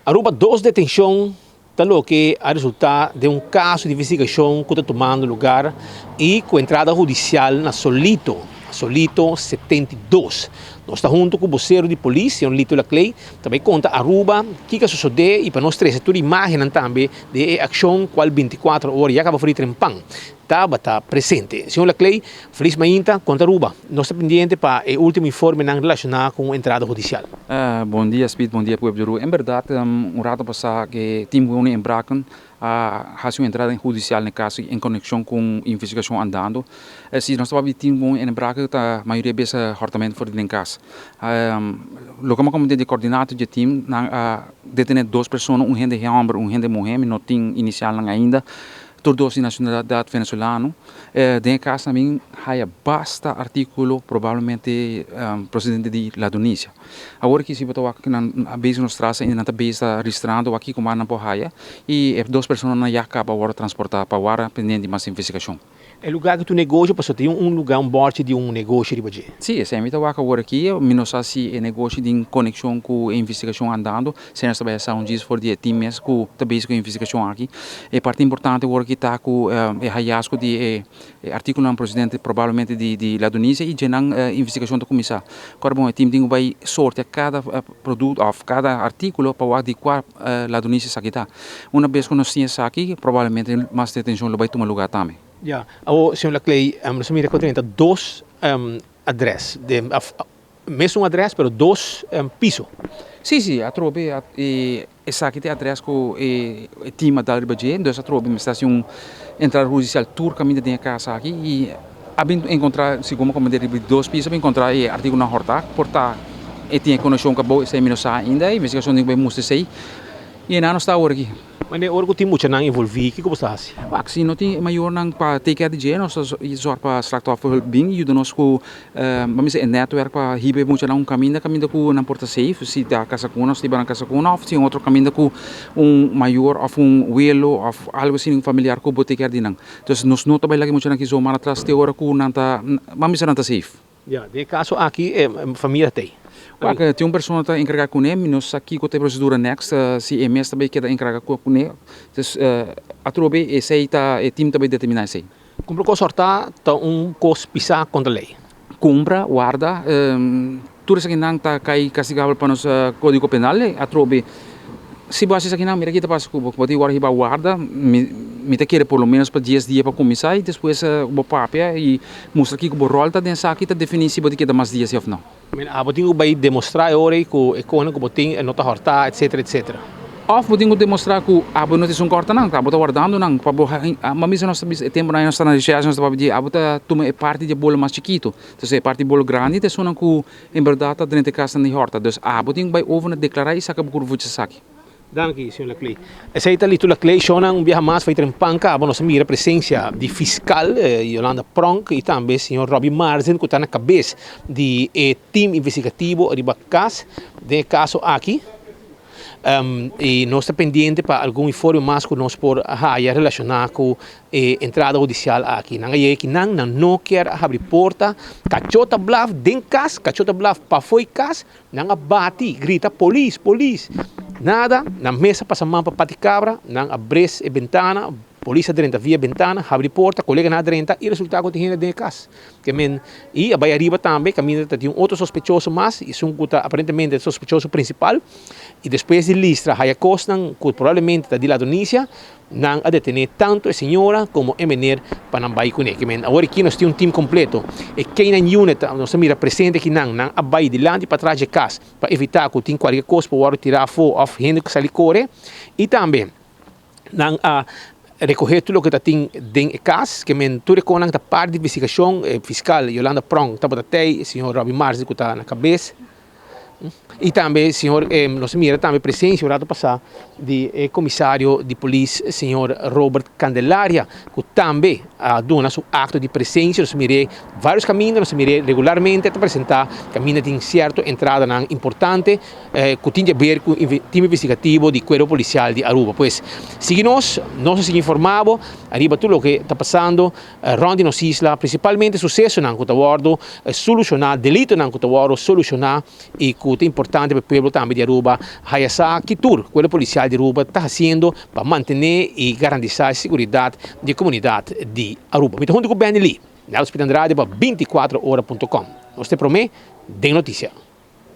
Aruba dos detenções lo que a resultar de um caso de investigação que está tomando lugar e com entrada judicial na Solito 72. Nós estamos junto com o voceiro de polícia, Lito Laclay, também conta Aruba, o que sucedeu e para nós três, tu imagem também de ação qual 24 horas, já acaba de fazer trempang, está presente. Senhor Laclay, feliz manhã, conta Aruba, nós estamos pendientes para o último informe relacionado com a entrada judicial. Bom dia, Speed, bom dia, Pueblo de Aruba. Em verdade, rato passado que time União em Bracken a sua entrada judicial no caso em conexão com a investigação andando. Se nós estamos time em Bracken, a maioria vezes hortamente fora de casa. Logo como de coordenador de time, detener duas pessoas, um de homem, um de mulher, não tem inicial ainda. Todos de nacionalidade venezuelana. Dentro caso também há basta artículo provavelmente procedente da Tunísia. Agora que se botou aqui na base nos traz ainda na base registrando aqui como na porraia e duas pessoas na já acaba agora transportar para agora pendente de mais investigação. É lugar que tu negocia, passou tem lugar, borte de negócio de budget. Sim, se a gente vai agora aqui, menos assim é negócio de conexão com a investigação andando, se nós também são dias for de times com também com a investigação aqui. É parte importante agora que está com o hallazgo de artigo não procedente provavelmente de la Tunísia e já não investigação do comissário. Agora bom, o time tem vai sorte cada produto, cada artigo para o de qual la Tunísia está. Uma vez que nós tínhamos aqui, provavelmente mais detenção vai tomar lugar também. Ja, o senhor Laclay, nós mira que dois adresses, mesmo adresse, mas dois pisos. Sim, a trobe essa aqui tem adresse com o time da Ribaje, então a trobe está assim entrada judicial tour caminho de casa aqui e abin encontrar segundo como de dois pisos encontrar artigo na horta, porta e tinha conexão com boa sem menos ainda, a investigação de bem mostra sei e não está agora aqui. Mas o orgo tem muito não envolvido, que como está assim? Se não tem maior não para take care de gênero, só para extractar o bem e nós com vamos dizer network para ribe muito não caminho com na porta safe, se da casa com nós, se na casa com nós, se outro caminho com maior ou wheel ou algo assim familiar com take care de não. Então nós não trabalha aqui muito na que zona atrás te hora com nanta vamos dizer nanta safe. Ja, de caso aqui família tem. Tem uma pessoa que está encarregada com ele, nós aqui com a procedura next, se é mesmo também que está encarregada com ele, então a trobe esse aí está o time também determinar isso aí. Como que sortar tá cos pisar contra a lei. Compra, guarda, tudo isso aqui não está castigável para nosso código penal, a trobe se você aqui não mira aqui tá passa com pode guarda me te quer pelo menos para 10 dias para começar e depois o papel e mostra aqui que o rol tá dentro aqui tá definir se pode que dá mais dias ou não. A botinho vai demonstrar agora que o botinho nota horta etc. Of botinho demonstrar que a notícia não corta não, tá bota guardando não, para mas nós tempo nós está na região nós para pedir a bota toma parte de bolo mais chiquito, então é parte de bolo grande, então só não que em verdade dentro de casa nem horta, então a botinho vai over declarar e saca por curva de saque. Danke, senhor Laclay. Essa aí Lito Laclay, Shona, viaja mais, foi trempanca, nós mira a presença de fiscal Yolanda Pronk e também o senhor Robbie Marzen, que está na cabeça de time investigativo de caso, de caso aqui. E nós estamos pendientes para algum informe mais que nós por relacionado com a entrada judicial aqui. Não é que não quer abrir porta, cachota blaf dentro casa, cachota blaf para fora casa, não bate, grita polícia. Nada, na mesa passa mão para paticabra, não abre a ventana, polícia dentro via ventana, abre porta, colega na dentro e resultado que tem dentro de casa. E a Bahia também, caminho tem outro sospechoso mais, e são aparentemente o sospechoso principal. E depois de listra, a costa, que provavelmente está de la Tunísia, não a detener tanto a senhora como a menina para não vai com ele. Agora aqui nós temos time completo. E quem na unit, nós mira presente aqui não a vai de lá e para trás de casa, para evitar que tenha qualquer coisa para tirar fogo ou gente que sai correr. E também, não a recorrer tudo o que está dentro de casa, que tudo que está parte de investigação fiscal, Yolanda Prong, está para o senhor Robbie Marzi, que está na cabeça. E também, senhor, nós mira também presença, o rato passado, do comissário de polícia, senhor Robert Candelaria, que também dona seu acto de presença, nós mirei vários caminhos, nós mirei regularmente para apresentar caminhos de certa entrada importante, que tem a ver com o time investigativo do Cuerpo Policial de Aruba. Pois, seguimos, nós seguimos informados, arriba tudo o que está passando, ronde nos islas, principalmente sucesso na Cutawardo, solucionar delito na Cutawardo, solucionar e discute, importante para o povo também de Aruba, essa que tour, o policial de Aruba está fazendo para manter e garantir a segurança da comunidade de Aruba. Então, junto com o Ben Lee, Nelson Andrade para 24horas.com. Você promete, de notícia.